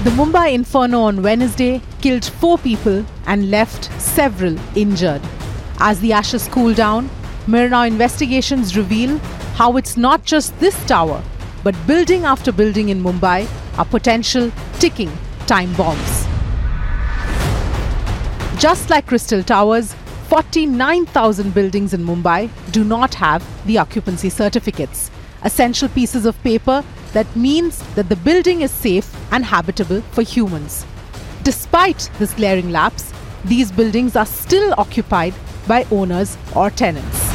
The Mumbai inferno on Wednesday killed 4 people and left several injured. As the ashes cool down, Mirror investigations reveal how it's not just this tower, but building after building in Mumbai are potential ticking time bombs. Just like Crystal Towers, 49,000 buildings in Mumbai do not have the occupancy certificates, essential pieces of paper that means that the building is safe and habitable for humans. Despite this glaring lapse, these buildings are still occupied by owners or tenants.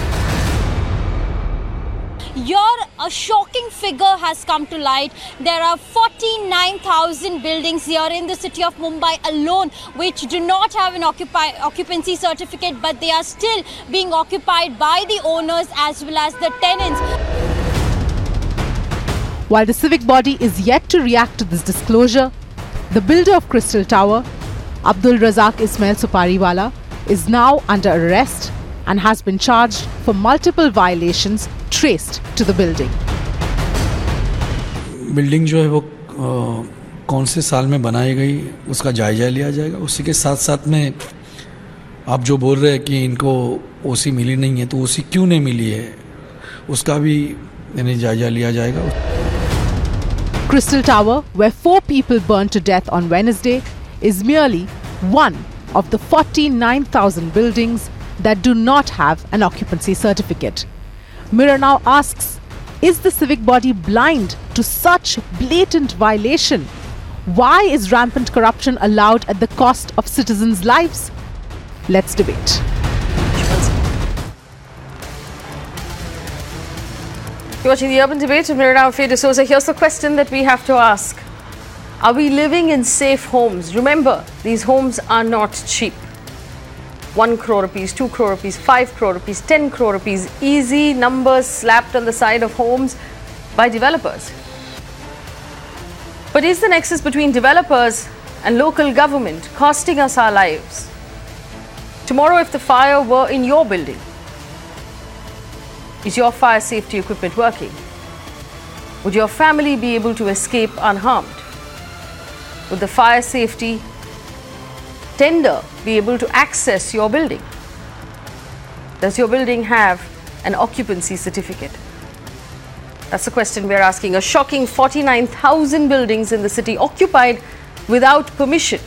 A shocking figure has come to light. There are 49,000 buildings here in the city of Mumbai alone which do not have an occupancy certificate, but they are still being occupied by the owners as well as the tenants. While the civic body is yet to react to this disclosure, the builder of Crystal Tower, Abdul Razak Ismail Supariwala, is now under arrest and has been charged for multiple violations traced to the building. Building जो है वो कौन से साल में बनाई गई उसका जायजा लिया जाएगा। उसी के साथ साथ में आप जो बोल रहे हैं कि इनको ओसी मिली नहीं है, तो ओसी क्यों नहीं मिली है उसका भी जायजा लिया जाएगा। Crystal Tower, where 4 people burned to death on Wednesday, is merely one of the 49,000 buildings that do not have an occupancy certificate. Mirror now asks, is the civic body blind to such blatant violation? Why is rampant corruption allowed at the cost of citizens' lives? Let's debate. You're watching the Urban Debate with Mirror now, Faye D'Souza. Here's the question that we have to ask. Are we living in safe homes? Remember, these homes are not cheap. 1 crore rupees, 2 crore rupees, 5 crore rupees, 10 crore rupees. Easy numbers slapped on the side of homes by developers. But is the nexus between developers and local government costing us our lives? Tomorrow, if the fire were in your building, is your fire safety equipment working? Would your family be able to escape unharmed? Would the fire safety tender be able to access your building? Does your building have an occupancy certificate? That's the question we're asking. A shocking 49,000 buildings in the city occupied without permission.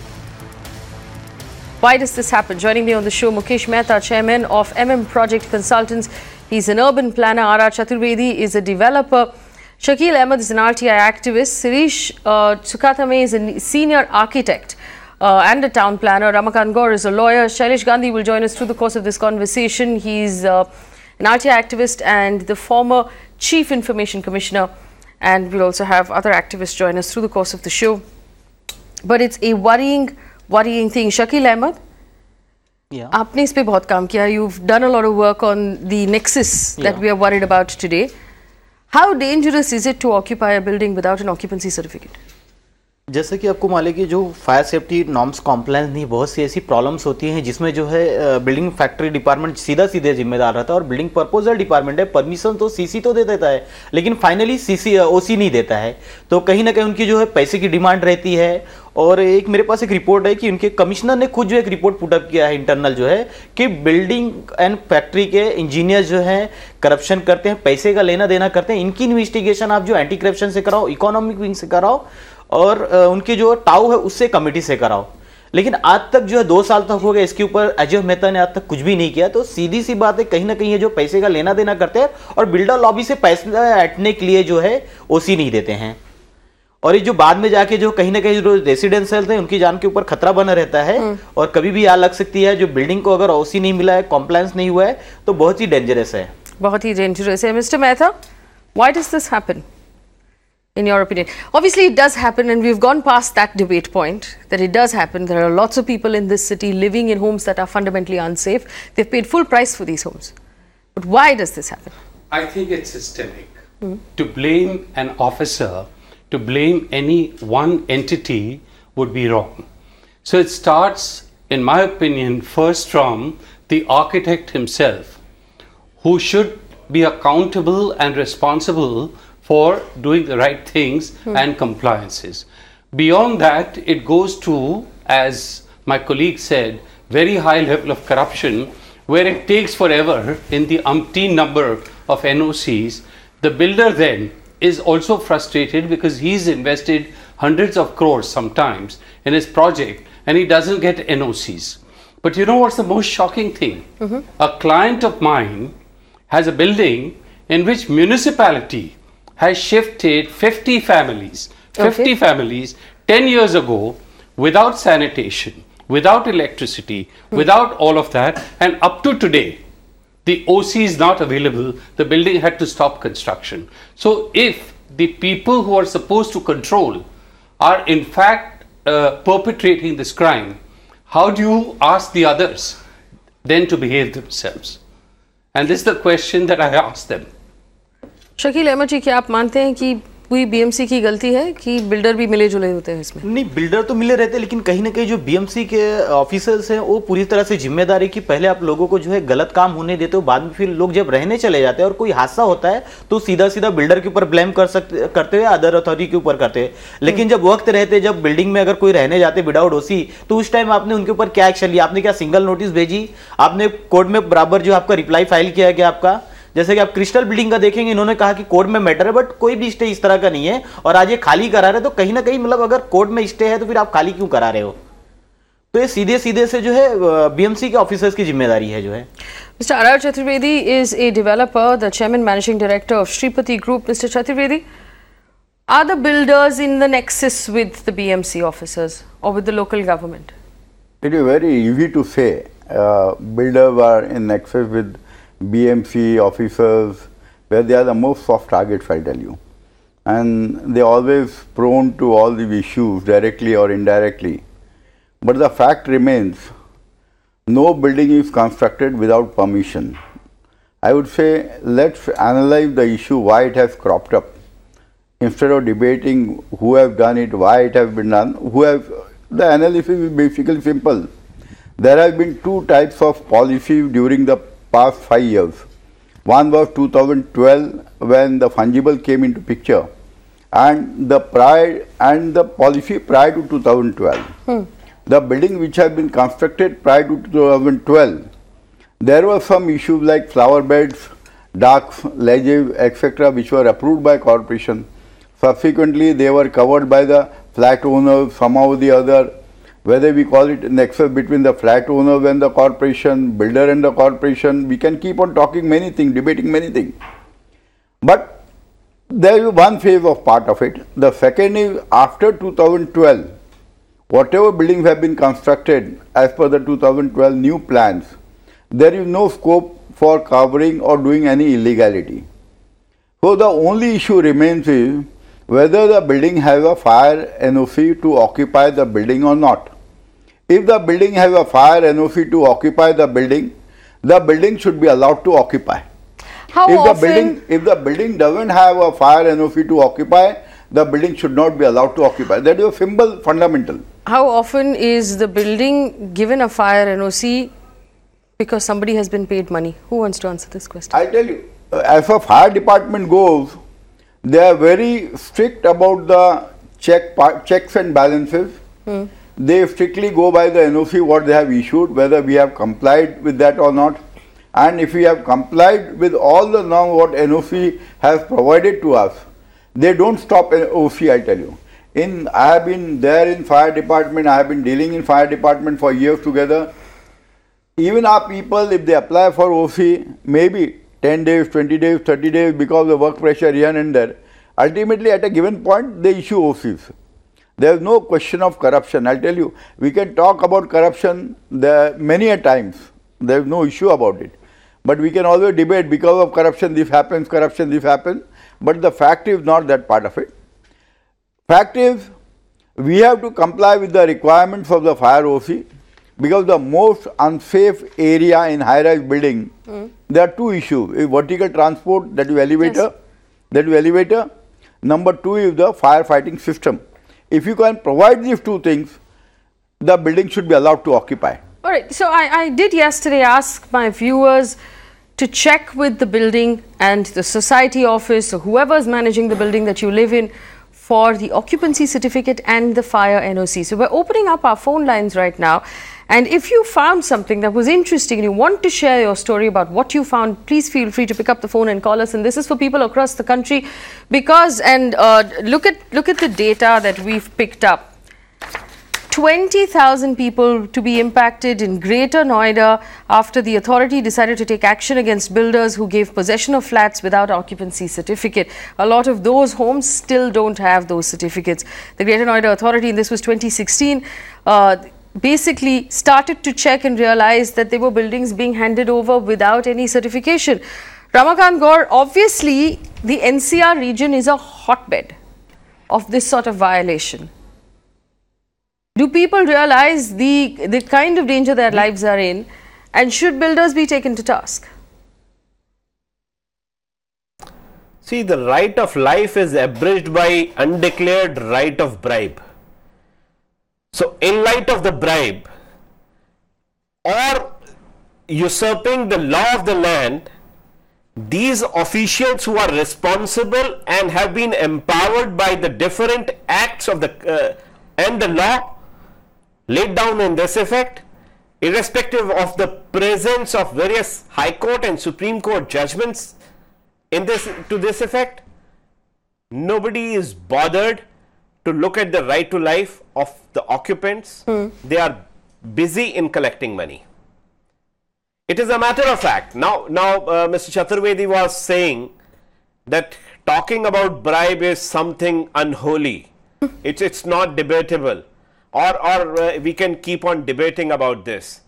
Why does this happen? Joining me on the show, Mukesh Mehta, chairman of Project Consultants. He's an urban planner. R.R. Chaturvedi is a developer. Shakil Ahmed is an RTI activist. Sirish Sukatame is a senior architect and a town planner. Ramakant Gaur is a lawyer. Shailesh Gandhi will join us through the course of this conversation. He's an RTI activist and the former Chief Information Commissioner. And we'll also have other activists join us through the course of the show. But it's a worrying thing. Shakil Ahmed, आपने इस पे बहुत काम किया. You've done a lot of work on the nexus that we are worried about today. How dangerous is it to occupy a building without an occupancy certificate? जैसे कि आपको मालूम है कि जो फायर सेफ्टी नॉर्म्स कॉम्प्लायंस नहीं, बहुत सी ऐसी प्रॉब्लम्स होती हैं जिसमें जो है बिल्डिंग फैक्ट्री डिपार्टमेंट सीधे जिम्मेदार रहता है और बिल्डिंग प्रपोजल डिपार्टमेंट है परमिशन तो सीसी तो दे देता है लेकिन फाइनली सीसी ओसी नहीं देता है। तो कहीं ना कहीं उनकी जो है पैसे की डिमांड रहती है। और एक मेरे पास एक रिपोर्ट है कि उनके कमिश्नर ने खुद जो एक रिपोर्ट पुटअप किया है इंटरनल जो है कि बिल्डिंग एंड फैक्ट्री के इंजीनियर जो हैं करप्शन करते हैं, पैसे का लेना देना करते हैं। इनकी इन्वेस्टिगेशन आप जो एंटी करप्शन से कराओ, इकोनॉमिक विंग से कराओ और उनकी जो टाउ है उससे कमेटी से कराओ। लेकिन आज तक जो है 2 साल तक हो गए इसके ऊपर अजय मेहता ने आज तक कुछ भी नहीं किया। तो सीधी सी बात है कहीं ना कहीं ये जो पैसे का लेना देना करते हैं और बिल्डर लॉबी से पैसे हटने के लिए जो है ओसी नहीं देते हैं। और ये जो बाद में जाके जो कहीं ना कहीं जो रेसिडेंशियल थे उनकी जान के ऊपर खतरा बना रहता है और कभी भी आग लग सकती है। जो बिल्डिंग को अगर ओसी नहीं मिला है, कॉम्प्लायंस नहीं हुआ है तो बहुत ही डेंजरस है। बहुत ही डेंजरस है। Mister Mehta, why does this happen? In your opinion? Obviously it does happen and we've gone past that debate point that it does happen. There are lots of people in this city living in homes that are fundamentally unsafe. They've paid full price for these homes. But why does this happen? I think it's systemic. To blame an officer, to blame any one entity would be wrong. So it starts, in my opinion, first from the architect himself, who should be accountable and responsible for doing the right things and compliances. Beyond that, it goes to, as my colleague said, very high level of corruption, where it takes forever in the umpteen number of NOCs. The builder then is also frustrated because he's invested hundreds of crores sometimes in his project and he doesn't get NOCs. But you know what's the most shocking thing? A client of mine has a building in which municipality has shifted 50 families, 50 families 10 years ago without sanitation, without electricity, without all of that, and up to today, the OC is not available. The building had to stop construction. So if the people who are supposed to control are in fact perpetrating this crime, how do you ask the others then to behave themselves? And this is the question that I asked them. Shakeel Ahmed ji, क्या आप मानते हैं कि कोई BMC की गलती है कि बिल्डर भी मिले जुले होते हैं इसमें? नहीं, बिल्डर तो मिले रहते हैं, लेकिन कहीं ना कहीं जो बीएमसी के ऑफिसर्स हैं वो पूरी तरह से जिम्मेदारी की पहले आप लोगों को जो है गलत काम होने देते हो, बाद में फिर लोग जब रहने चले जाते हैं और कोई हादसा होता है तो सीधा सीधा बिल्डर के ऊपर ब्लेम करते हुए अदर अथॉरिटी के ऊपर करते हैं। लेकिन जब वक्त रहते, जब बिल्डिंग में अगर कोई रहने जाते विदाउट ओसी, तो उस टाइम आपने उनके ऊपर क्या एक्शन लिया? आपने क्या सिंगल नोटिस भेजी? आपने कोर्ट में बराबर जो आपका रिप्लाई फाइल किया गया आपका? जैसे कि आप क्रिस्टल बिल्डिंग का देखेंगे, इन्होंने कहा कि कोर्ट में मैटर है, बट कोई भी स्टे इस तरह का नहीं है और आज ये खाली करा रहे, तो कहीं ना कहीं मतलब अगर कोर्ट में स्टे है तो फिर आप खाली क्यों करा रहे हो? तो ये सीधे सीधे से जो है बीएमसी के ऑफिसर्स की जिम्मेदारी है जो है। Mr. Arar Chaturvedi is a developer, the chairman managing director of Shripati Group. Mr. Chaturvedi, are the builders in the nexus with the BMC officers or with the local government? It is very easy to say builders are in nexus with BMC officers, where they are the most soft targets, I tell you. And they are always prone to all these issues directly or indirectly. But the fact remains, no building is constructed without permission. I would say let's analyze the issue, why it has cropped up. Instead of debating who have done it, why it has been done, the analysis is basically simple. There have been two types of policies during the past 5 years. One was 2012 when the fungible came into picture, and the policy prior to 2012. The building which had been constructed prior to 2012, there were some issues like flower beds, ducts, ledges, etc., which were approved by corporation. Subsequently, they were covered by the flat owners, somehow or the other. Whether we call it nexus between the flat owner and the corporation, builder and the corporation, we can keep on talking many things, debating many things. But there is one phase of part of it. The second is after 2012, whatever buildings have been constructed as per the 2012 new plans, there is no scope for covering or doing any illegality. So the only issue remains is whether the building has a fire NOC to occupy the building or not. If the building has a fire NOC to occupy the building should be allowed to occupy. If the building doesn't have a fire NOC to occupy, the building should not be allowed to occupy. That is a simple fundamental. How often is the building given a fire NOC because somebody has been paid money? Who wants to answer this question? I tell you, as far as fire department goes, they are very strict about the checks and balances. They strictly go by the NOC what they have issued, whether we have complied with that or not. And if we have complied with all the norms what NOC has provided to us, they don't stop OC, I tell you. I have been there in fire department, I have been dealing in fire department for years together. Even our people, if they apply for OC, maybe 10 days, 20 days, 30 days because of the work pressure here and there, ultimately at a given point they issue OCs. There is no question of corruption. I'll tell you, we can talk about corruption many a times. There is no issue about it. But we can always debate because of corruption this happens, corruption this happens. But the fact is not that part of it. Fact is, we have to comply with the requirements of the fire OC because the most unsafe area in high-rise building, there are two issues. Vertical transport, that is elevator. Yes. Number two is the firefighting system. If you can provide these two things, the building should be allowed to occupy. All right. So I did yesterday ask my viewers to check with the building and the society office or whoever is managing the building that you live in for the occupancy certificate and the fire NOC. So we're opening up our phone lines right now. And if you found something that was interesting and you want to share your story about what you found, please feel free to pick up the phone and call us. And this is for people across the country because, and look at the data that we've picked up. 20,000 people to be impacted in Greater Noida after the authority decided to take action against builders who gave possession of flats without occupancy certificate. A lot of those homes still don't have those certificates. The Greater Noida Authority, and this was 2016, basically started to check and realize that there were buildings being handed over without any certification. Ramakant Gaur, obviously the NCR region is a hotbed of this sort of violation. Do people realize the kind of danger their lives are in, and should builders be taken to task? See, the right of life is abridged by undeclared right of bribe. So, in light of the bribe or usurping the law of the land, these officials who are responsible and have been empowered by the different acts of the and the law laid down in this effect, irrespective of the presence of various High Court and Supreme Court judgments in this to this effect, nobody is bothered to look at the right to life of the occupants. They are busy in collecting money. It is a matter of fact. Now, Mr. Chaturvedi was saying that talking about bribe is something unholy. It's not debatable. Or we can keep on debating about this.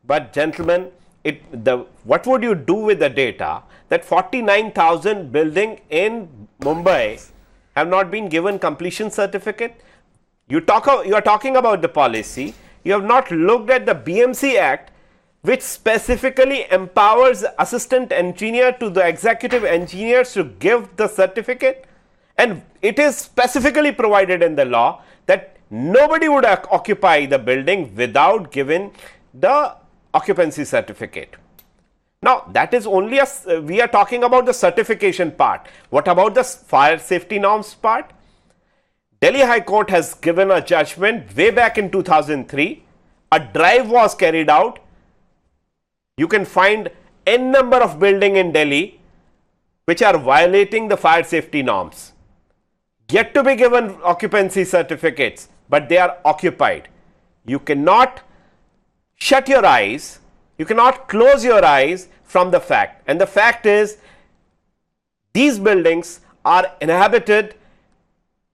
But gentlemen, what would you do with the data that 49,000 buildings in Mumbai have not been given completion certificate? You are talking about the policy. You have not looked at the BMC Act, which specifically empowers assistant engineer to the executive engineers to give the certificate. And it is specifically provided in the law that nobody would occupy the building without giving the occupancy certificate. Now, that is only we are talking about the certification part. What about the fire safety norms part? Delhi High Court has given a judgment way back in 2003. A drive was carried out. You can find n number of buildings in Delhi which are violating the fire safety norms, yet to be given occupancy certificates, but they are occupied. You cannot shut your eyes, you cannot close your eyes from the fact. And the fact is, these buildings are inhabited,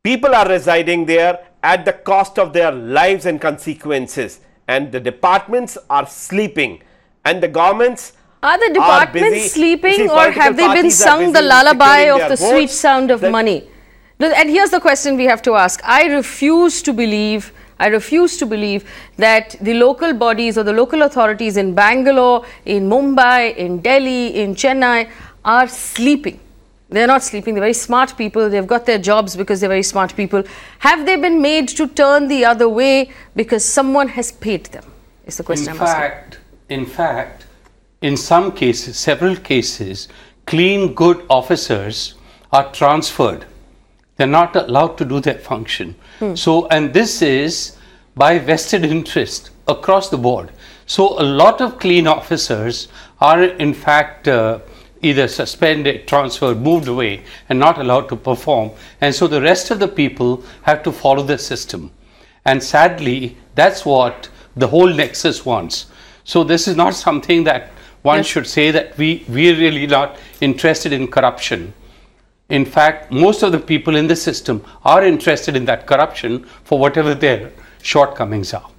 people are residing there at the cost of their lives and consequences, and the departments are sleeping, and the governments are the departments sleeping, or have they been sung the lullaby of the sweet sound of money? And here's the question we have to ask. I refuse to believe that the local bodies or the local authorities in Bangalore, in Mumbai, in Delhi, in Chennai are sleeping. They're not sleeping. They're very smart people. They've got their jobs because they're very smart people. Have they been made to turn the other way because someone has paid them? Is the question I'm asking. In fact, in some cases, several cases, clean, good officers are transferred. They're not allowed to do their function. So, and this is by vested interest across the board. So, a lot of clean officers are in fact either suspended, transferred, moved away, and not allowed to perform. And so, the rest of the people have to follow the system. And sadly, that's what the whole nexus wants. So, this is not something that one should say that we're really not interested in corruption. In fact, most of the people in the system are interested in that corruption for whatever their shortcomings are.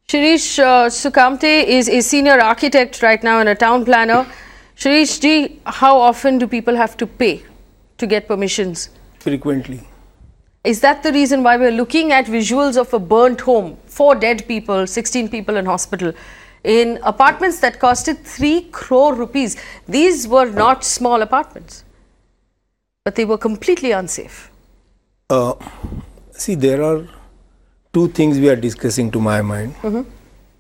Shirish Sukamte is a senior architect right now and a town planner. Shirish ji, how often do people have to pay to get permissions? Frequently. Is that the reason why we're looking at visuals of a burnt home, 4 dead people, 16 people in hospital, in apartments that costed 3 crore rupees? These were not small apartments, but they were completely unsafe. See, there are 2 things we are discussing to my mind.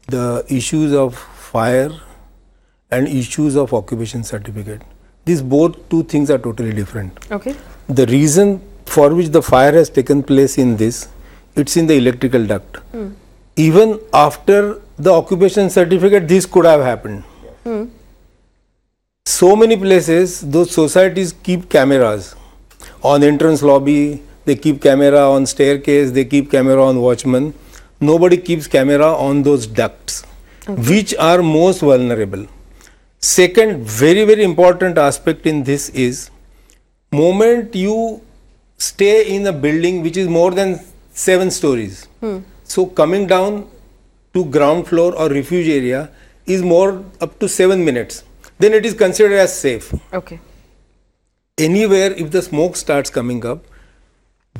The issues of fire and issues of occupation certificate. These both 2 things are totally different. Okay. The reason for which the fire has taken place in this, it's in the electrical duct. Even after the occupation certificate, this could have happened. So many places, those societies keep cameras on entrance lobby, they keep camera on staircase, they keep camera on watchman. Nobody keeps camera on those ducts, which are most vulnerable. Second, very, very important aspect in this is, moment you stay in a building which is more than 7 stories. So coming down to ground floor or refuge area is more up to 7 minutes. Then it is considered as safe. Okay. Anywhere if the smoke starts coming up,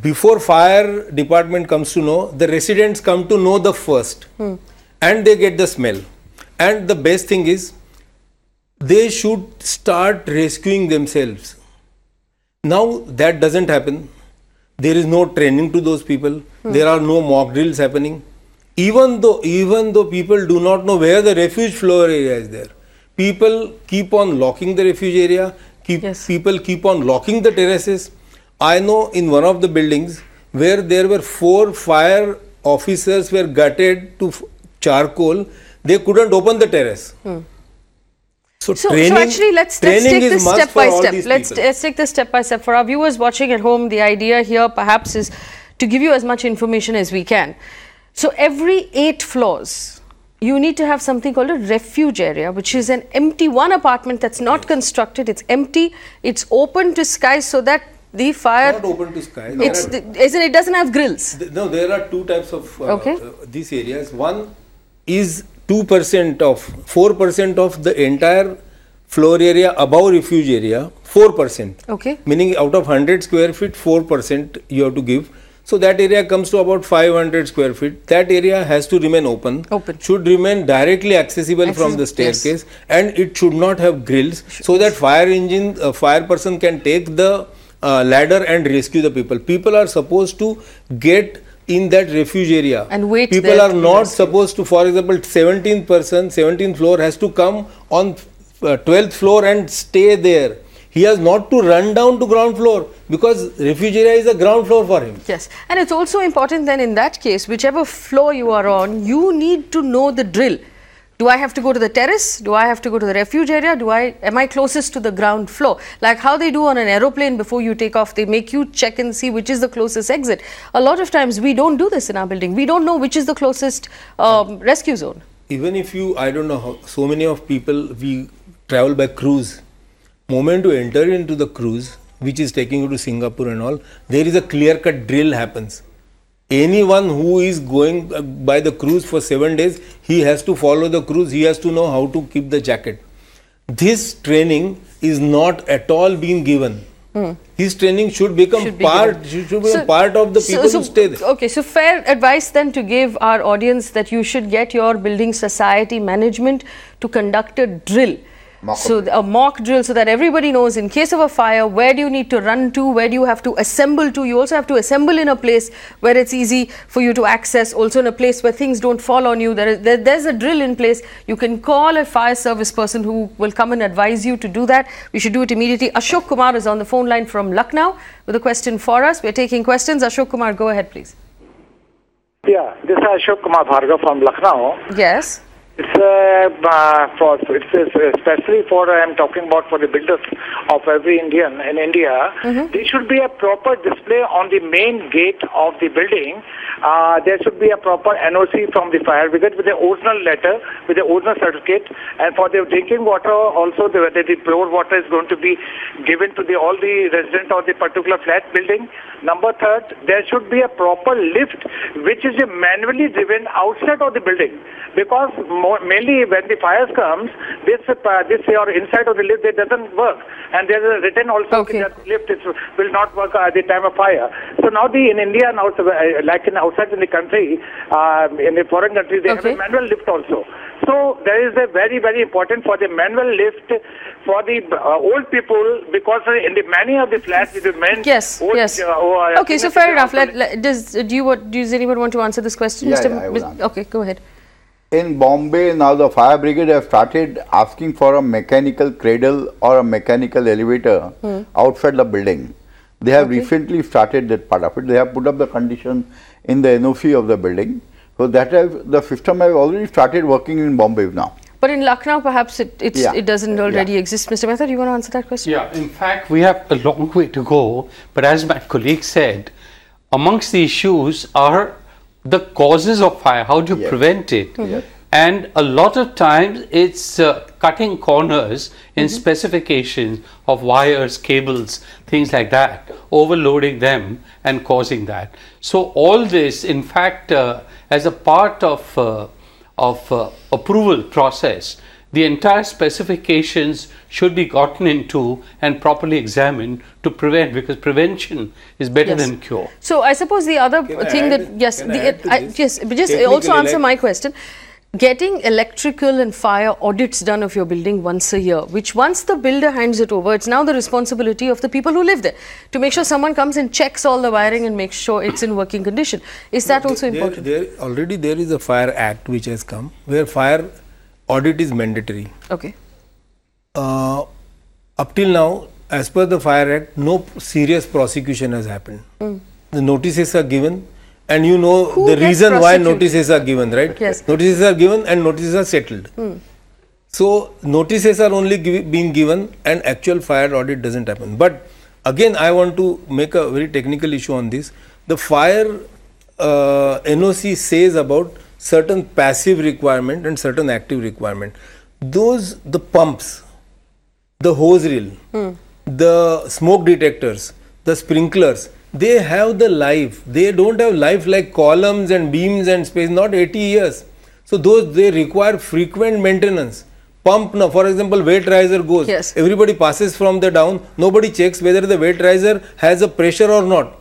before fire department comes to know, the residents come to know the first and they get the smell. And the best thing is, they should start rescuing themselves. Now that doesn't happen. There is no training to those people. There are no mock drills happening. Even though people do not know where the refuge floor area is there. People keep on locking the refuge area. People keep on locking the terraces. I know in one of the buildings where there were 4 fire officers were gutted to charcoal, they couldn't open the terrace. So actually let's take this step by step. Let's take this step by step. For our viewers watching at home, the idea here perhaps is to give you as much information as we can. So every 8 floors, you need to have something called a refuge area, which is an empty one apartment that's not constructed, it's empty, it's open to skies so that the fire... Not open to sky. It doesn't have grills. No, there are 2 types of these areas. One is 4% of the entire floor area above refuge area, 4%. Okay. Meaning out of 100 square feet, 4% you have to give. So that area comes to about 500 square feet. That area has to remain open. Should remain directly accessible from the staircase, and it should not have grills, so that fire person can take the ladder and rescue the people. People are supposed to get in that refuge area and wait. People are not supposed to, for example, 17th floor has to come on 12th floor and stay there. He has not to run down to ground floor, because refuge area is a ground floor for him. Yes, and it's also important then in that case, whichever floor you are on, you need to know the drill. Do I have to go to the terrace? Do I have to go to the refuge area? Am I closest to the ground floor? Like how they do on an aeroplane before you take off, they make you check and see which is the closest exit. A lot of times we don't do this in our building. We don't know which is the closest rescue zone. Even if you, I don't know how, so many of people, we travel by cruise. Moment to enter into the cruise, which is taking you to Singapore and all, there is a clear-cut drill happens. Anyone who is going by the cruise for 7 days, he has to follow the cruise, he has to know how to keep the jacket. This training is not at all being given. His training should become part of the people who stay there. Okay, so fair advice then to give our audience that you should get your building society management to conduct a drill. A mock drill, so that everybody knows in case of a fire, where do you need to run to, where do you have to assemble to. You also have to assemble in a place where it's easy for you to access, also in a place where things don't fall on you. There's a drill in place. You can call a fire service person who will come and advise you to do that. We should do it immediately. Ashok Kumar is on the phone line from Lucknow with a question for us. We're taking questions. Ashok Kumar, go ahead please. Yeah, this is Ashok Kumar Bhargava from Lucknow. Yes. It's especially for, I'm talking about for the builders of every Indian in India, there should be a proper display on the main gate of the building. There should be a proper NOC from the fire brigade with the original letter, with the original certificate, and for the drinking water also, whether the pure water is going to be given to all the residents of the particular flat building. Number 3, there should be a proper lift which is manually driven outside of the building, because mainly when the fire comes, this or inside of the lift, it doesn't work, and there is a written also that lift will not work at the time of fire. So now in India, now like outside in the country, in the foreign countries, they have a manual lift also. So there is a very, very important for the manual lift for the old people, because in the many of the flats with the men. Yes. Okay, so fair enough. Does anyone want to answer this question? Okay, go ahead. In Bombay, now the fire brigade have started asking for a mechanical cradle or a mechanical elevator outside the building. They have recently started that part of it. They have put up the condition in the NOC of the building. So the system has already started working in Bombay now. But in Lucknow, perhaps it doesn't already exist. Mr. Mehta, do you want to answer that question? Yeah, in fact, we have a long way to go. But as my colleague said, amongst the issues are the causes of fire. How do you prevent it? And a lot of times it's cutting corners in specifications of wires, cables, things like that, overloading them and causing that. So all this, in fact, as a part of approval process, the entire specifications should be gotten into and properly examined to prevent, because prevention is better than cure. So I suppose the other thing also answer my question. Getting electrical and fire audits done of your building once a year, which once the builder hands it over, it's now the responsibility of the people who live there to make sure someone comes and checks all the wiring and makes sure it's in working condition. Is that also important? Already there is a Fire Act which has come where fire audit is mandatory. Okay. Up till now, as per the Fire Act, no serious prosecution has happened. The notices are given. And you know the reason why notices are given, right? Yes. Notices are given and notices are settled. So notices are only being given and actual fire audit doesn't happen. But again, I want to make a very technical issue on this. The fire NOC says about certain passive requirement and certain active requirement. The pumps, the hose reel, the smoke detectors, the sprinklers, they have the life. They don't have life like columns and beams and space, not 80 years. So they require frequent maintenance. Pump now, for example, weight riser goes. Yes. Everybody passes from the down. Nobody checks whether the weight riser has a pressure or not.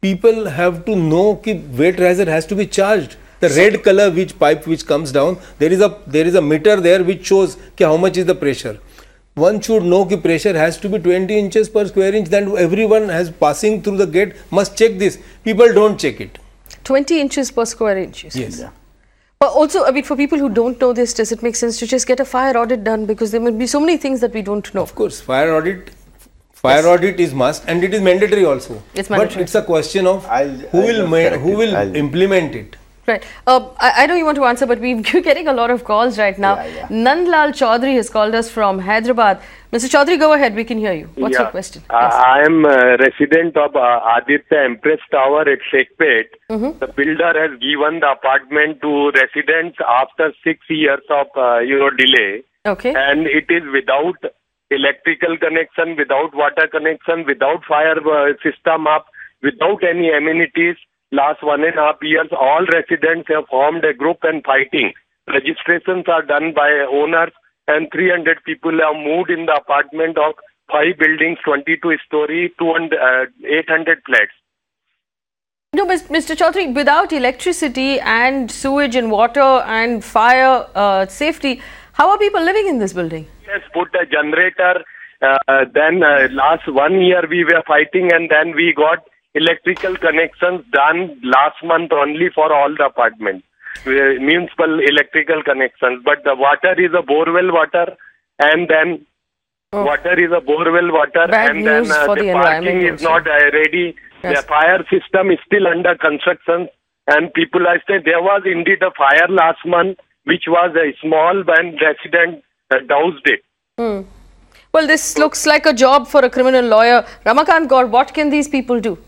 People have to know that weight riser has to be charged. The red color pipe which comes down, there is a meter there which shows how much is the pressure. One should know that pressure has to be 20 inches per square inch. Then everyone has passing through the gate must check this. People don't check it. 20 inches per square inch. Yes. Yeah. But also, I mean, for people who don't know this, does it make sense to just get a fire audit done? Because there may be so many things that we don't know. Of course, fire audit is must and it is mandatory also. It's mandatory. But it's a question of who will implement it. Right. I know you want to answer, but we're getting a lot of calls right now. Nandlal Chaudhary has called us from Hyderabad. Mr. Chaudhary, go ahead. We can hear you. What's your question? Yes. I am a resident of Aditya Empress Tower at Shekpet. The builder has given the apartment to residents after 6 years of delay. Okay. And it is without electrical connection, without water connection, without fire system up, without any amenities. Last 1.5 years, all residents have formed a group and fighting. Registrations are done by owners and 300 people have moved in the apartment of 5 buildings, 22 story, 800 flats. No, Mr. Chaudhary, without electricity and sewage and water and fire safety, how are people living in this building? Yes, put a generator. Then last 1 year we were fighting and then we got electrical connections done last month only for all the apartments, municipal electrical connections. But the water is a borewell water, and then water is a borewell water, Bad and then the parking is not ready. Yes. The fire system is still under construction, and people are saying there was indeed a fire last month, which was a small and resident doused it. Well, this looks like a job for a criminal lawyer. Ramakant Gaur, what can these people do?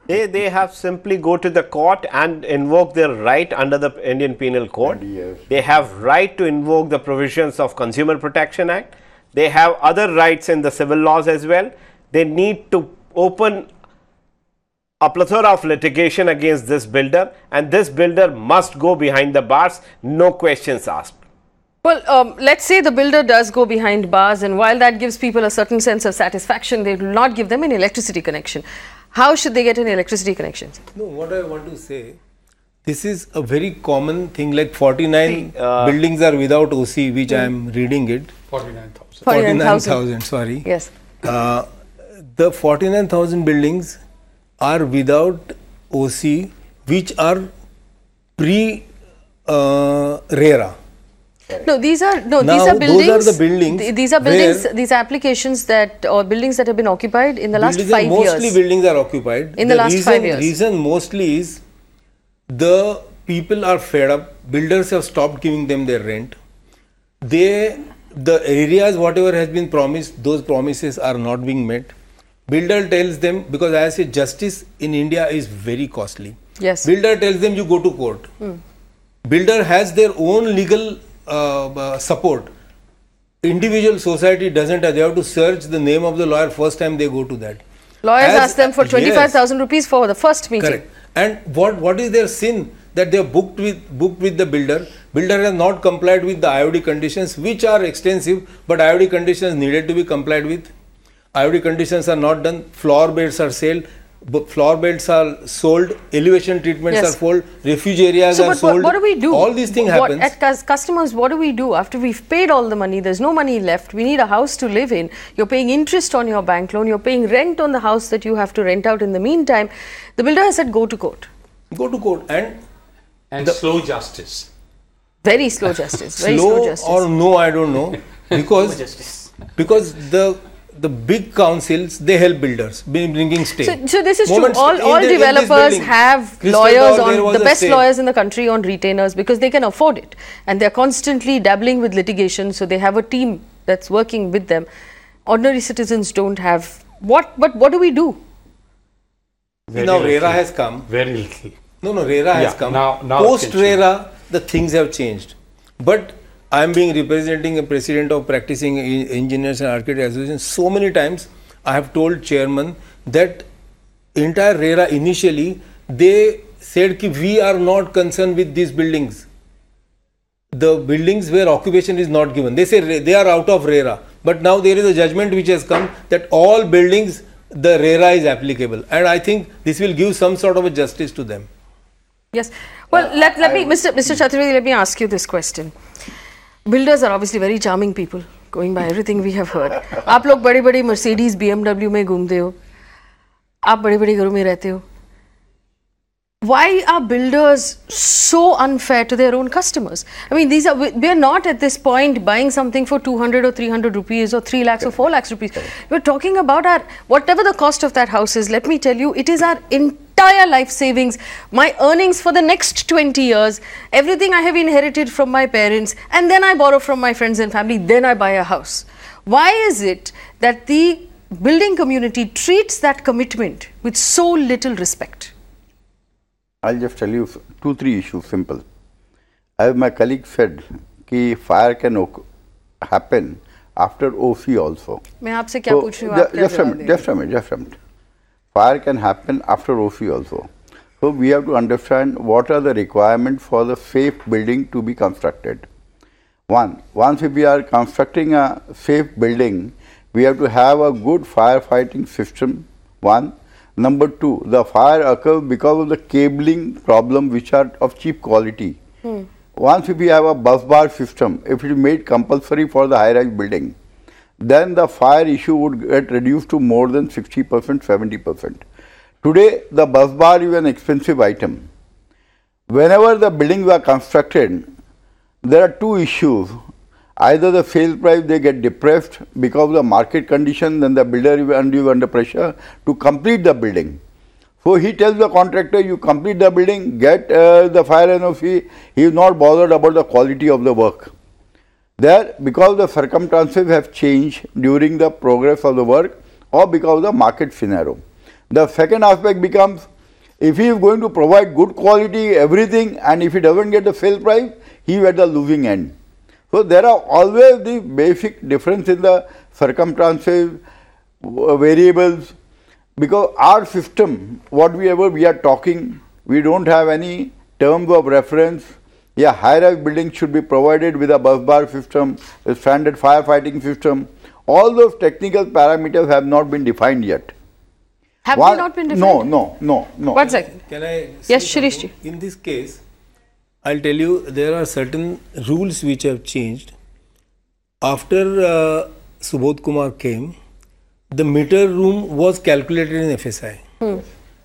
They have simply go to the court and invoke their right under the Indian Penal Code. Yes. They have right to invoke the provisions of Consumer Protection Act. They have other rights in the civil laws as well. They need to open a plethora of litigation against this builder, and this builder must go behind the bars, no questions asked. Well, let's say the builder does go behind bars, and while that gives people a certain sense of satisfaction, they will not give them an electricity connection. How should they get an electricity connection? No, what I want to say, this is a very common thing, like 49 buildings are without OC, which I am reading it. 49,000. 49,000, sorry. Yes. The 49,000 buildings are without OC, which are pre-RERA. No, these are Now, buildings. those are the buildings. These are buildings. where These are applications or buildings that have been occupied in the last 5 years. Mostly buildings are occupied. In the last 5 years. Reason mostly is the people are fed up. Builders have stopped giving them their rent. The areas, whatever has been promised, those promises are not being met. Builder tells them, because I say justice in India is very costly. Yes. Builder tells them you go to court. Builder has their own legal support. Individual society doesn't. They have to search the name of the lawyer first time they go to that. Lawyers ask them for 25,000 rupees for the first meeting. Correct. And what is their sin? That they are booked with the builder. Builder has not complied with the IOD conditions, which are extensive, but IOD conditions needed to be complied with. IOD conditions are not done. Floor beds are sold, elevation treatments are sold, refuge areas are sold. What do we do? All these things happen. As customers, what do we do after we've paid all the money? There's no money left. We need a house to live in. You're paying interest on your bank loan. You're paying rent on the house that you have to rent out in the meantime. The builder has said, go to court. Go to court and slow justice. Very slow justice. Very slow justice. Or no, I don't know, because the big councils, they help builders bringing stay. So this is true. All developers have lawyers the best lawyers in the country on retainers because they can afford it, and they're constantly dabbling with litigation. So they have a team that's working with them. Ordinary citizens don't have. But what do we do? Now RERA has come. Very little. No, RERA has come. Now post RERA, the things have changed. But I am being representing a president of Practicing Engineers and Architects Association. So many times I have told chairman that entire RERA initially they said that we are not concerned with these buildings. The buildings where occupation is not given. They say they are out of RERA. But now there is a judgment which has come that all buildings the RERA is applicable. And I think this will give some sort of a justice to them. Yes. Well, let me, Mr. Chaturvedi, let me ask you this question. Builders are obviously very charming people, going by everything we have heard. आप लोग बड़ी-बड़ी Mercedes, BMW में घूमते हो, आप बड़े-बड़े घरों में रहते हो. Why are builders so unfair to their own customers? I mean, we are not at this point buying something for 200 or 300 rupees or 3 lakhs or 4 lakhs rupees. We're talking about whatever the cost of that house is. Let me tell you, it is our entire life savings, my earnings for the next 20 years, everything I have inherited from my parents, and then I borrow from my friends and family, then I buy a house. Why is it that the building community treats that commitment with so little respect? I'll just tell you 2-3 issues, simple. As my colleague said, कि fire can happen after OC also. मैं आपसे क्या पूछ रही हूँ, आप क्या जवाब देंगे? Just a minute. Fire can happen after OC also. So we have to understand what are the requirements for the safe building to be constructed. Once if we are constructing a safe building, we have to have a good firefighting system. Number 2, the fire occurs because of the cabling problem which are of cheap quality. Once if we have a bus bar system, if it is made compulsory for the high-rise building, then the fire issue would get reduced to more than 60%, 70%. Today, the bus bar is an expensive item. Whenever the buildings are constructed, there are 2 issues. Either the sale price they get depressed because of the market condition, then the builder is under pressure to complete the building. So he tells the contractor, you complete the building, get the fire NOC, he is not bothered about the quality of the work. There, because the circumstances have changed during the progress of the work or because of the market scenario. The second aspect becomes, if he is going to provide good quality, everything, and if he doesn't get the sale price, he is at the losing end. So there are always the basic difference in the circumstances, variables, because our system, whatever we are talking, we don't have any terms of reference. Yeah, high-rise buildings should be provided with a bus bar system, a standard firefighting system. All those technical parameters have not been defined yet. Have they not been defined? No. 1 second. Can I? Yes, Shirish. In this case, I'll tell you, there are certain rules which have changed. After Subodh Kumar came, the meter room was calculated in FSI.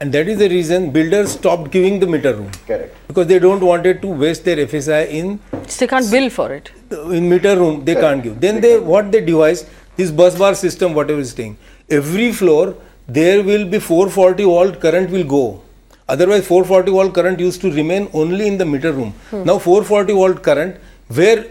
And that is the reason builders stopped giving the meter room. Correct. Because they don't wanted to waste their FSI in They can't bill for it. in meter room. They can't give. Then what they devised, this bus bar system, whatever is saying. Every floor there will be 440 volt current will go. Otherwise 440 volt current used to remain only in the meter room. Now 440 volt current where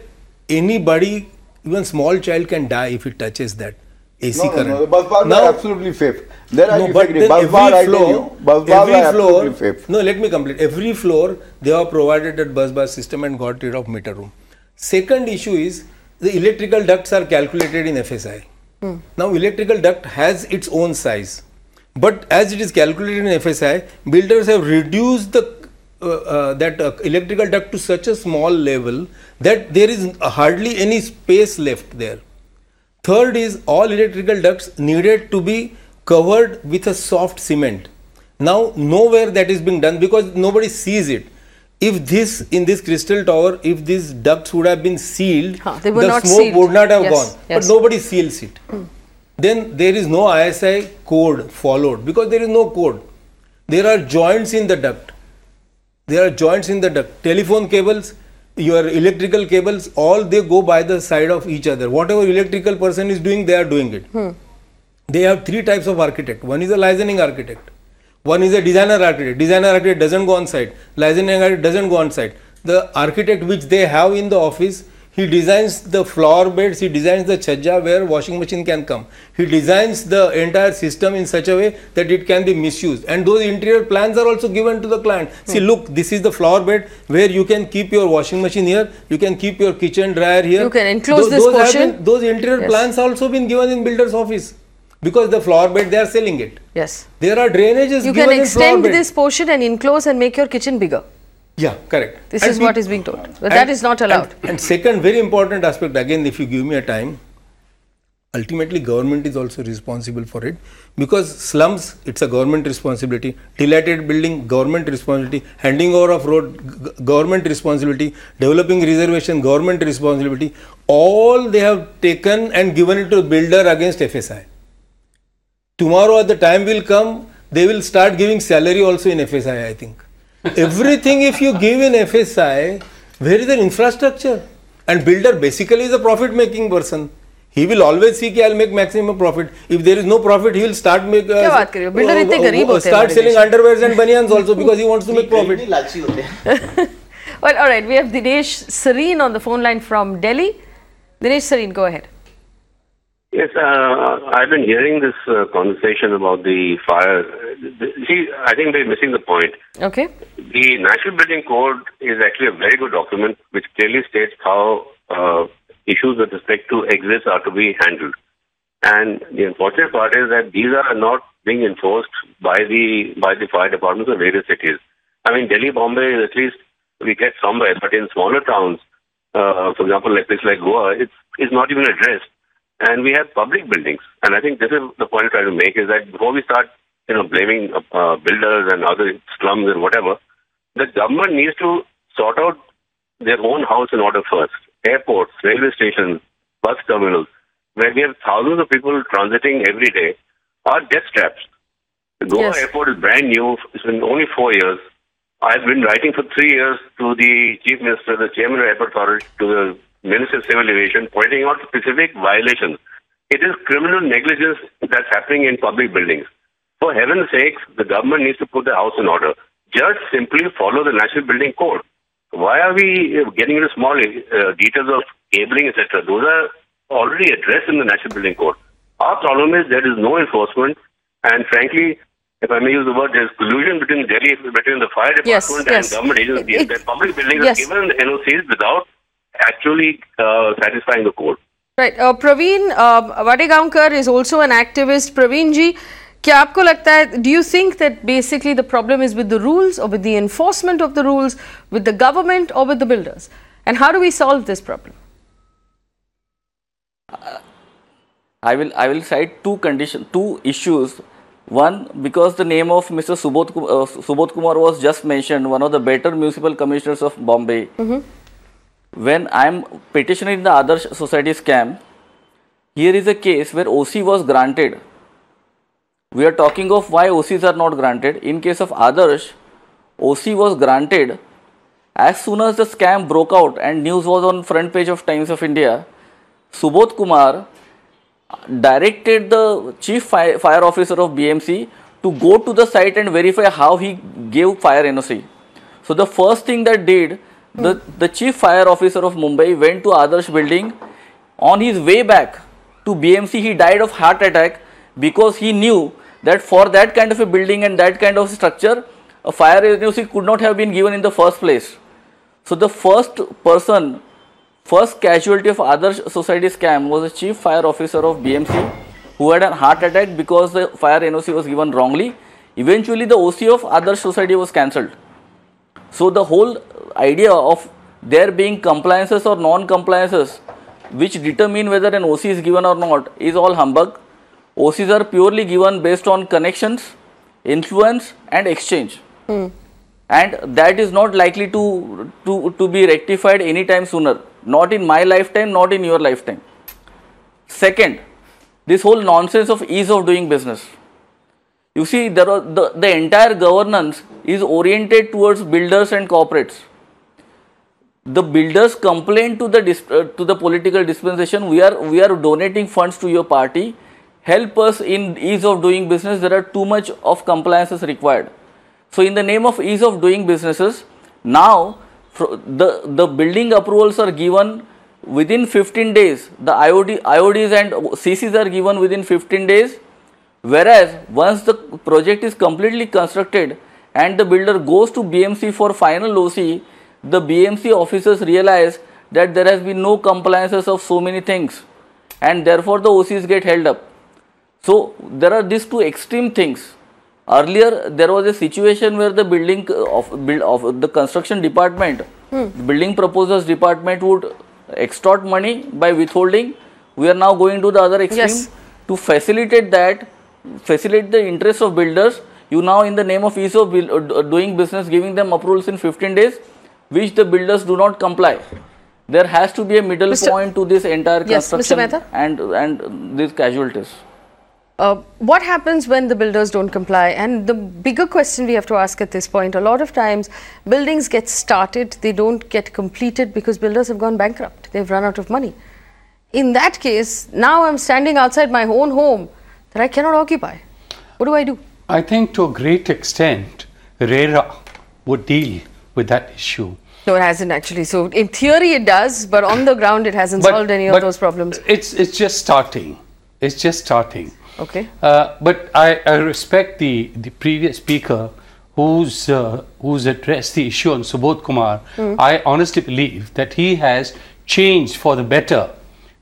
anybody, even small child can die if it touches that AC current. No, the bus bars Now, are absolutely safe. There I no, but disagree. then Bus bar, I every tell you, floor, bus bars are absolutely every floor, safe. no, let me complete. Every floor, they have provided that bus bar system and got rid of meter room. Second issue is, the electrical ducts are calculated in FSI. Now, electrical duct has its own size. But as it is calculated in FSI, builders have reduced the electrical duct to such a small level that there is hardly any space left there. Third is, all electrical ducts needed to be covered with a soft cement. Now nowhere that is being done because nobody sees it. If this, in this crystal tower, if these ducts would have been sealed, they were the not smoke sealed. would not have Yes, gone. yes. But nobody seals it. Then there is no ISI code followed because there is no code. There are joints in the duct. There are joints in the duct. Telephone cables, your electrical cables, all they go by the side of each other. Whatever electrical person is doing, they are doing it. They have three types of architect. One is a licensing architect. One is a designer architect. Designer architect doesn't go on site. Licensing architect doesn't go on site. The architect which they have in the office, he designs the floor beds, he designs the chajja where washing machine can come. He designs the entire system in such a way that it can be misused. And those interior plans are also given to the client. See, look, this is the floor bed where you can keep your washing machine here, you can keep your kitchen dryer here. You can enclose this portion. Those interior plans also been given in builder's office. Because the floor bed, they are selling it. Yes. There are drainages You given can in floor extend bed. this portion and enclose and make your kitchen bigger. Yeah, correct. This And is what is being told. But that is not allowed. And second very important aspect, again, if you give me a time, ultimately government is also responsible for it because slums, it's a government responsibility, dilated building, government responsibility, handing over of road, government responsibility, developing reservation, government responsibility, all they have taken and given it to the builder against FSI. Tomorrow at the time will come, they will start giving salary also in FSI, I think. Everything if you give in FSI, where is the infrastructure? And builder basically is a profit making person. He will always see that I'll make maximum profit. If there is no profit, he will start make Builder इतने गरीब होते हैं start हमारे selling देश में. underwears and banians also because he wants to make profit. Well, all right. We have Dinesh Sareen on the phone line from Delhi. Dinesh Sareen, go ahead. Yes, I've been hearing this conversation about the fire. See, I think they're missing the point. Okay. The National Building Code is actually a very good document which clearly states how issues with respect to exits are to be handled. And the unfortunate part is that these are not being enforced by the fire departments of various cities. I mean, Delhi, Bombay, at least we get somewhere, but in smaller towns, for example, like place like Goa, it's not even addressed. And we have public buildings. And I think this is the point I'm trying to make is that before we start, blaming builders and other slums and whatever, the government needs to sort out their own house in order first. Airports, railway stations, bus terminals, where we have thousands of people transiting every day, are death traps. The Goa airport is brand new. It's been only 4 years. I've been writing for 3 years to the Chief Minister, the Chairman of the Airport Authority, to the Minister of Civil Aviation, pointing out specific violations. It is criminal negligence that's happening in public buildings. For heaven's sakes, the government needs to put the house in order. Just simply follow the National Building Code. Why are we getting into small details of cabling, etc.? Those are already addressed in the National Building Code. Our problem is there is no enforcement, and frankly, if I may use the word, there's collusion between the fire department and government agencies. That public buildings are given the NOCs without actually satisfying the code. Right. Praveen Vadegaonkar is also an activist. Praveen ji, क्या आपको लगता है, do you think that basically the problem is with the rules or with the enforcement of the rules, with the government or with the builders? And how do we solve this problem? I will cite two issues. One, because the name of Mr. Subodh Kumar was just mentioned, one of the better municipal commissioners of Bombay. When I am petitioning in the other society scam, here is a case where OC was granted we are talking of why OCs are not granted. In case of Adarsh, OC was granted as soon as the scam broke out and news was on front page of Times of India. Subodh Kumar directed the chief fire officer of BMC to go to the site and verify how he gave fire NOC. So the first thing that did, the chief fire officer of Mumbai went to Adarsh building. On his way back to BMC, he died of heart attack because he knew that for that kind of a building and that kind of structure, a fire NOC could not have been given in the first place. So the first casualty of Adarsh Society scam was the chief fire officer of BMC who had a heart attack because the fire NOC was given wrongly. Eventually the OC of Adarsh Society was cancelled. So the whole idea of there being compliances or non-compliances which determine whether an OC is given or not is all humbug. OCs are purely given based on connections, influence and exchange. And that is not likely to be rectified anytime sooner. Not in my lifetime, not in your lifetime. Second, this whole nonsense of ease of doing business. You see, the entire governance is oriented towards builders and corporates. The builders complain to the political dispensation, we are donating funds to your party, help us in ease of doing business, there are too much of compliances required. So in the name of ease of doing businesses, now the building approvals are given within 15 days, the IODs and CCs are given within 15 days, whereas once the project is completely constructed and the builder goes to BMC for final OC, the BMC officers realize that there has been no compliances of so many things and therefore the OCs get held up. So there are these two extreme things. Earlier there was a situation where the building of the construction department, the building proposals department would extort money by withholding. We are now going to the other extreme to facilitate the interests of builders. You now in the name of ease of doing business giving them approvals in 15 days, which the builders do not comply. There has to be a middle point to this entire construction and these casualties. What happens when the builders don't comply? And the bigger question we have to ask at this point, a lot of times buildings get started, they don't get completed because builders have gone bankrupt. They've run out of money. In that case, now I'm standing outside my own home that I cannot occupy. What do I do? I think to a great extent, RERA would deal with that issue. No, it hasn't actually. So in theory it does, but on the ground it hasn't solved any of those problems. It's just starting. It's just starting. Okay. But I respect the previous speaker who's addressed the issue on Subodh Kumar. I honestly believe that he has changed for the better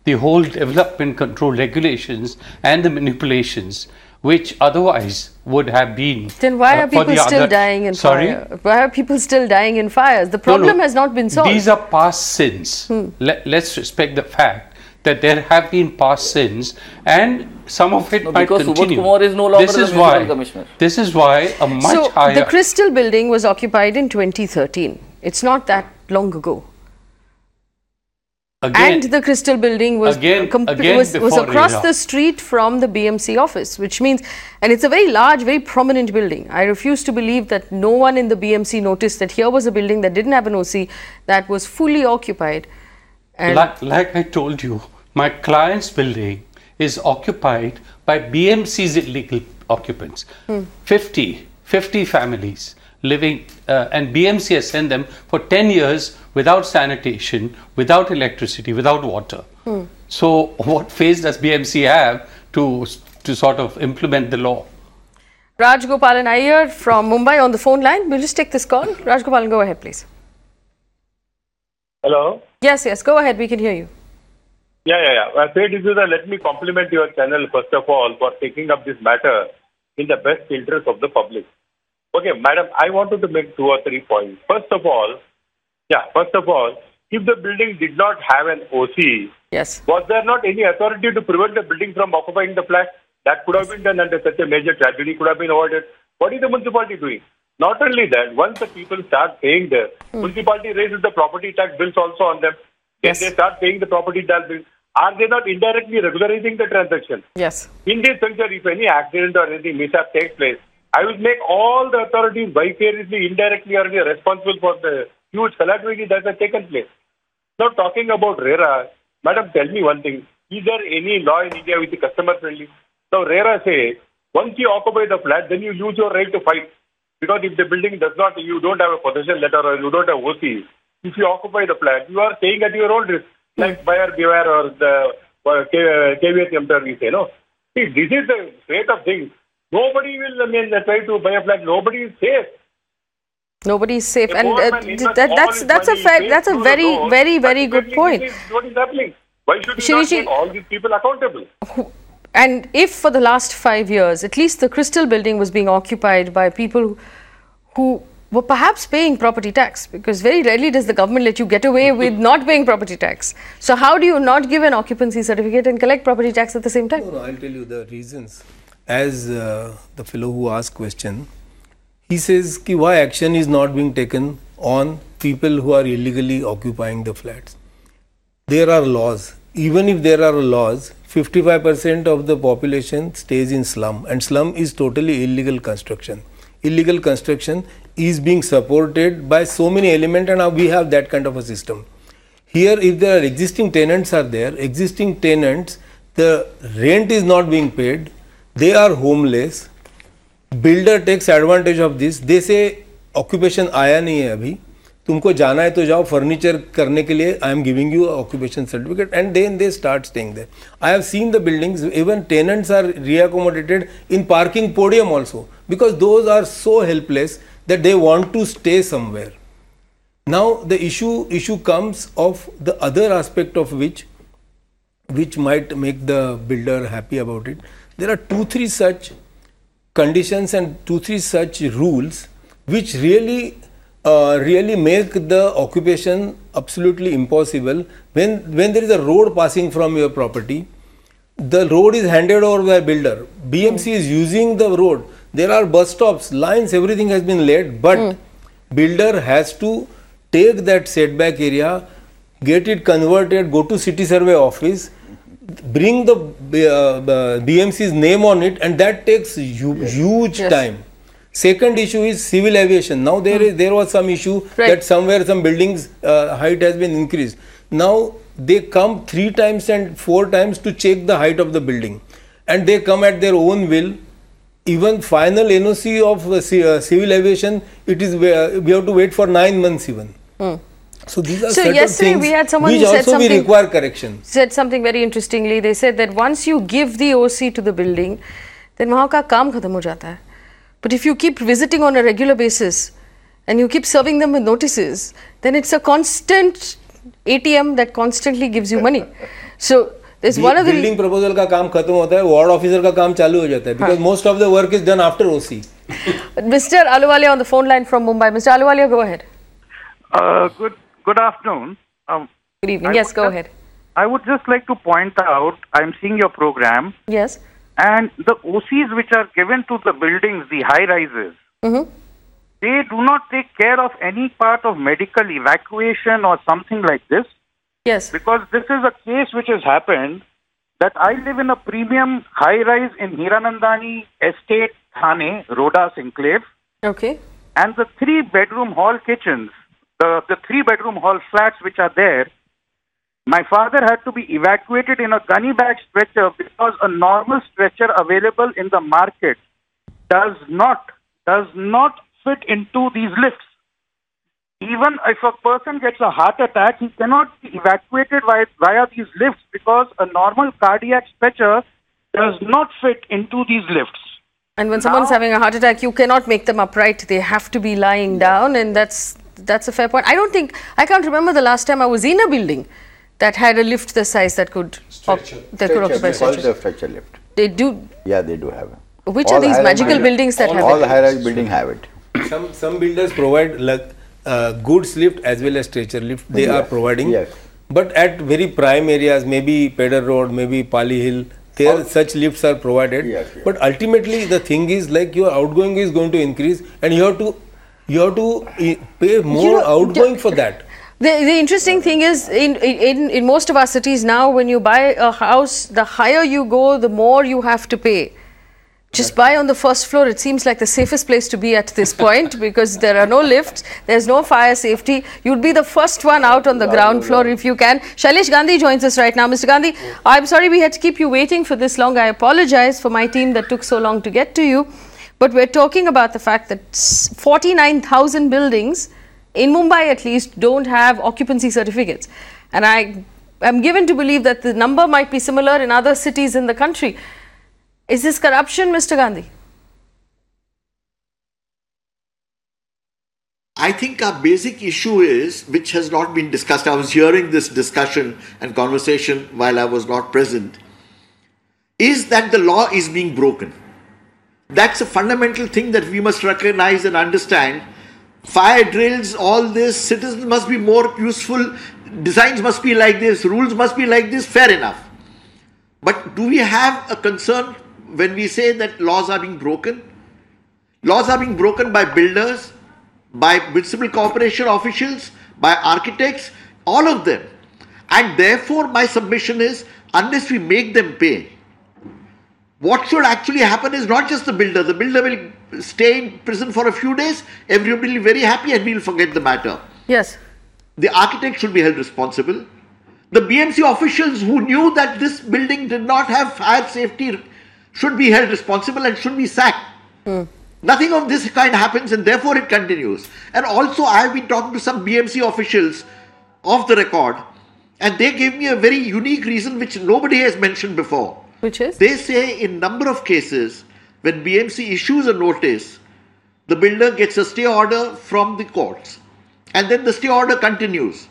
the whole development control regulations and the manipulations which otherwise would have been. Then why are people still dying in fire? Why are people still dying in fires? The problem has not been solved. These are past sins. Let's respect the fact that there have been past sins and some of it might continue. Subodh Kumar is no longer the municipal commissioner. This is why a much higher... The Crystal building was occupied in 2013. It's not that long ago. And the Crystal building was across the street from the BMC office, which means, and it's a very large, very prominent building. I refuse to believe that no one in the BMC noticed that here was a building that didn't have an OC that was fully occupied. And like I told you, my client's building is occupied by BMC's illegal occupants. 50 families living, and BMC has sent them for 10 years without sanitation, without electricity, without water. So what phase does BMC have to sort of implement the law? Raj Gopalan Iyer from Mumbai on the phone line. We'll just take this call. Raj Gopalan, go ahead, please. Hello? Yes, go ahead. We can hear you. Yeah. Faye D'Souza, let me compliment your channel, first of all, for taking up this matter in the best interest of the public. Okay, madam, I wanted to make 2 or 3 points. First of all, if the building did not have an OC, was there not any authority to prevent the building from occupying the flat? That could have been done under such a major tragedy, could have been avoided. What is the municipality doing? Not only that, once the people start paying the municipality raises the property tax bills also on them. Then they start paying the property tax bills. Are they not indirectly regularizing the transaction? Yes. In this juncture, if any accident or anything mishap takes place, I will make all the authorities vicariously, indirectly, or responsible for the huge calamity that has taken place. Now, talking about RERA, madam, tell me one thing. Is there any law in India which is customer friendly? Now, RERA says, once you occupy the flat, then you lose your right to fight. Because if the building does not, you don't have a possession letter or you don't have OC, if you occupy the flat, you are staying at your own risk. Like buyer beware or the KVS employer, we say, no. See, this is the state of things. Nobody will try to buy a flat. Nobody is safe. Nobody is safe, and that's a very, very good point. This is what is happening. Why should we not make all these people accountable? And if for the last 5 years, at least the Crystal building was being occupied by people who were perhaps paying property tax, because very rarely does the government let you get away with not paying property tax. So how do you not give an occupancy certificate and collect property tax at the same time? No, I'll tell you the reasons. As the fellow who asked question, he says ki why action is not being taken on people who are illegally occupying the flats. There are laws. Even if there are laws, 55% of the population stays in slum, and slum is totally illegal construction. Illegal construction is being supported by so many elements, and now we have that kind of a system. Here, if there are existing tenants existing tenants, the rent is not being paid, they are homeless, builder takes advantage of this, they say occupation आया नहीं है अभी, तुमको जाना है तो जाओ furniture करने के लिए, I am giving you occupation certificate, and then they start staying there. I have seen the buildings, even tenants are reaccommodated in parking podium also, because those are so helpless that they want to stay somewhere. Now the issue comes of the other aspect of which might make the builder happy about it. There are 2-3 such conditions and 2-3 such rules which really make the occupation absolutely impossible. When there is a road passing from your property, the road is handed over by builder. BMC is using the road. There are bus stops, lines, everything has been laid, but builder has to take that setback area, get it converted, go to city survey office, bring the BMC's name on it, and that takes huge time. Second issue is civil aviation. Now there was some issue that somewhere some buildings height has been increased. Now they come 3 times and 4 times to check the height of the building, and they come at their own will. Even final NOC of civil aviation, it is we have to wait for 9 months even. So these are certain things we had someone which who said also something, require correction. Said something very interestingly. They said that once you give the OC to the building, then वहाँ का काम खत्म हो जाता है. But if you keep visiting on a regular basis and you keep serving them with notices, then it's a constant ATM that constantly gives you money. So there's one of the building proposal का काम खत्म होता है, ward officer का काम चालू हो जाता है, because most of the work is done after OC. Mr. Aluwalia on the phone line from Mumbai. Mr. Aluwalia, go ahead. Good afternoon. Good evening. Yes, go ahead. I would just like to point out, I'm seeing your program. Yes. And the OCs which are given to the buildings, the high-rises, they do not take care of any part of medical evacuation or something like this. Yes. Because this is a case which has happened that I live in a premium high-rise in Hiranandani Estate, Thane, Rodas Enclave. Okay. And the 3-bedroom hall kitchens, the 3-bedroom hall flats which are there, my father had to be evacuated in a gunny bag stretcher because a normal stretcher available in the market does not fit into these lifts. Even if a person gets a heart attack, he cannot be evacuated via these lifts because a normal cardiac stretcher does not fit into these lifts. And when someone's having a heart attack, you cannot make them upright. They have to be lying down, and that's a fair point. I can't remember the last time I was in a building that had a lift the size that could occupy stretchers. They stretcher lift. They do? Yeah, they do have it. Which are these magical buildings that have it? All high-rise buildings have it. Some builders provide goods lift as well as stretcher lift. They are providing. Yes. But at very prime areas, maybe Pedder Road, maybe Pali Hill, there such lifts are provided. Yes. But ultimately the thing is, like, your outgoing is going to increase, and you have to pay more outgoing for that. The interesting thing is, in most of our cities now, when you buy a house, the higher you go, the more you have to pay. Just buy on the first floor. It seems like the safest place to be at this point because there are no lifts, there's no fire safety. You'd be the first one out on the ground floor if you can. Shailesh Gandhi joins us right now. Mr. Gandhi, I'm sorry we had to keep you waiting for this long. I apologize for my team that took so long to get to you. But we're talking about the fact that 49,000 buildings in Mumbai at least don't have occupancy certificates, and I am given to believe that the number might be similar in other cities in the country. Is this corruption, Mr. Gandhi? I think our basic issue is, which has not been discussed, I was hearing this discussion and conversation while I was not present, is that the law is being broken. That's a fundamental thing that we must recognize and understand. Fire drills, all this, citizens must be more useful, designs must be like this, rules must be like this, fair enough. But do we have a concern when we say that laws are being broken? Laws are being broken by builders, by municipal corporation officials, by architects, all of them. And therefore my submission is, unless we make them pay, what should actually happen is not just the builder will stay in prison for a few days, everybody will be very happy and we will forget the matter. Yes. The architect should be held responsible. The BMC officials who knew that this building did not have fire safety should be held responsible and should be sacked. Nothing of this kind happens and therefore it continues. And also I have been talking to some BMC officials off the record and they gave me a very unique reason which nobody has mentioned before. Which is? They say in number of cases, when BMC issues a notice, the builder gets a stay order from the courts and then the stay order continues.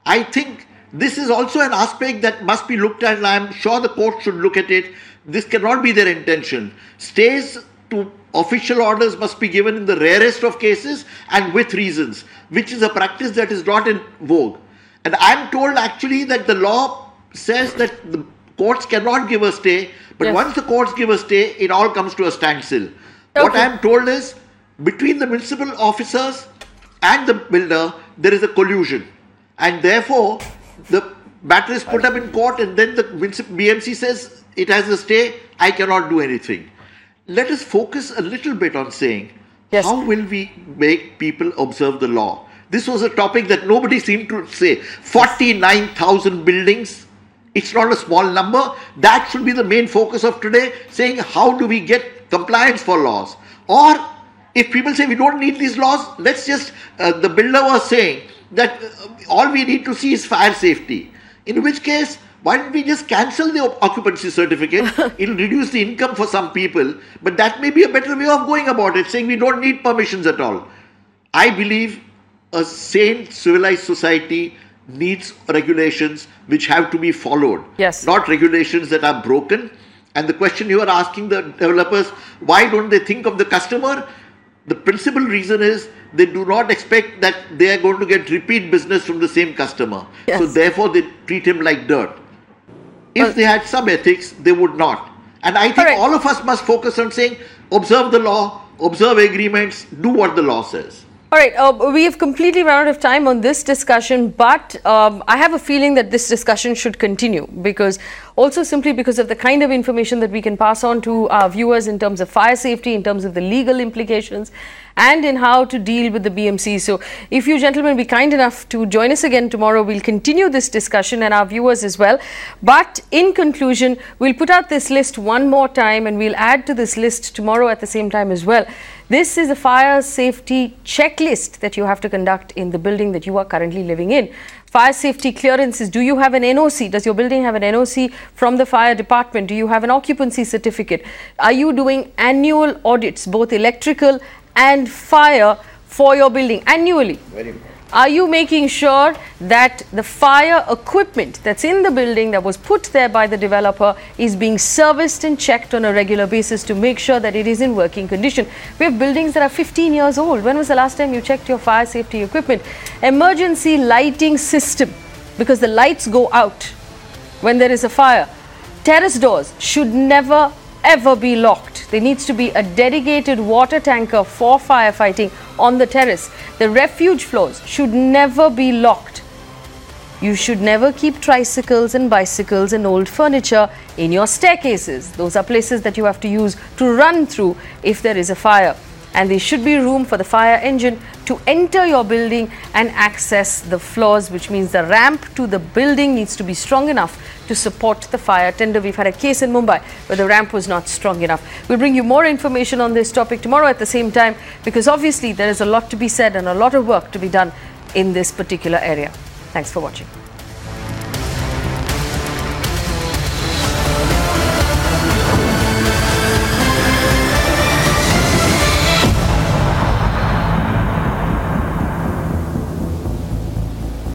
I think this is also an aspect that must be looked at and I am sure the court should look at it. This cannot be their intention. Stays to official orders must be given in the rarest of cases and with reasons, which is a practice that is not in vogue. And I am told actually that the law says that the courts cannot give a stay, but once the courts give a stay, it all comes to a standstill. What I am told is, between the municipal officers and the builder, there is a collusion. And therefore, the matter is put up in court and then the BMC says, it has a stay, I cannot do anything. Let us focus a little bit on saying, how will we make people observe the law? This was a topic that nobody seemed to say. 49,000 buildings. It's not a small number. That should be the main focus of today, saying how do we get compliance for laws? Or if people say we don't need these laws, let's just, the builder was saying that all we need to see is fire safety. In which case, why don't we just cancel the occupancy certificate? It'll reduce the income for some people, but that may be a better way of going about it, saying we don't need permissions at all. I believe a sane, civilized society needs regulations which have to be followed, not regulations that are broken. And the question you are asking the developers, why don't they think of the customer? The principal reason is they do not expect that they are going to get repeat business from the same customer. So therefore they treat him like dirt. If they had some ethics, they would not. And I think all of us must focus on saying, observe the law, observe agreements, do what the law says. All right, we have completely run out of time on this discussion, but I have a feeling that this discussion should continue because also simply because of the kind of information that we can pass on to our viewers in terms of fire safety, in terms of the legal implications and in how to deal with the BMC. So if you gentlemen be kind enough to join us again tomorrow, we'll continue this discussion and our viewers as well. But in conclusion, we'll put out this list one more time and we'll add to this list tomorrow at the same time as well. This is a fire safety checklist that you have to conduct in the building that you are currently living in. Fire safety clearances. Do you have an NOC? Does your building have an NOC from the fire department? Do you have an occupancy certificate? Are you doing annual audits, both electrical and fire, for your building annually? Very important. Are you making sure that the fire equipment that's in the building that was put there by the developer is being serviced and checked on a regular basis to make sure that it is in working condition? We have buildings that are 15 years old. When was the last time you checked your fire safety equipment? Emergency lighting system, because the lights go out when there is a fire. Terrace doors should never ever be locked. There needs to be a dedicated water tanker for firefighting on the terrace. The refuge floors should never be locked You should never keep tricycles and bicycles and old furniture in your staircases. Those are places that you have to use to run through if there is a fire. And there should be room for the fire engine to enter your building and access the floors, which means the ramp to the building needs to be strong enough to support the fire tender. We've had a case in Mumbai where the ramp was not strong enough. We'll bring you more information on this topic tomorrow at the same time, because obviously there is a lot to be said and a lot of work to be done in this particular area. Thanks for watching.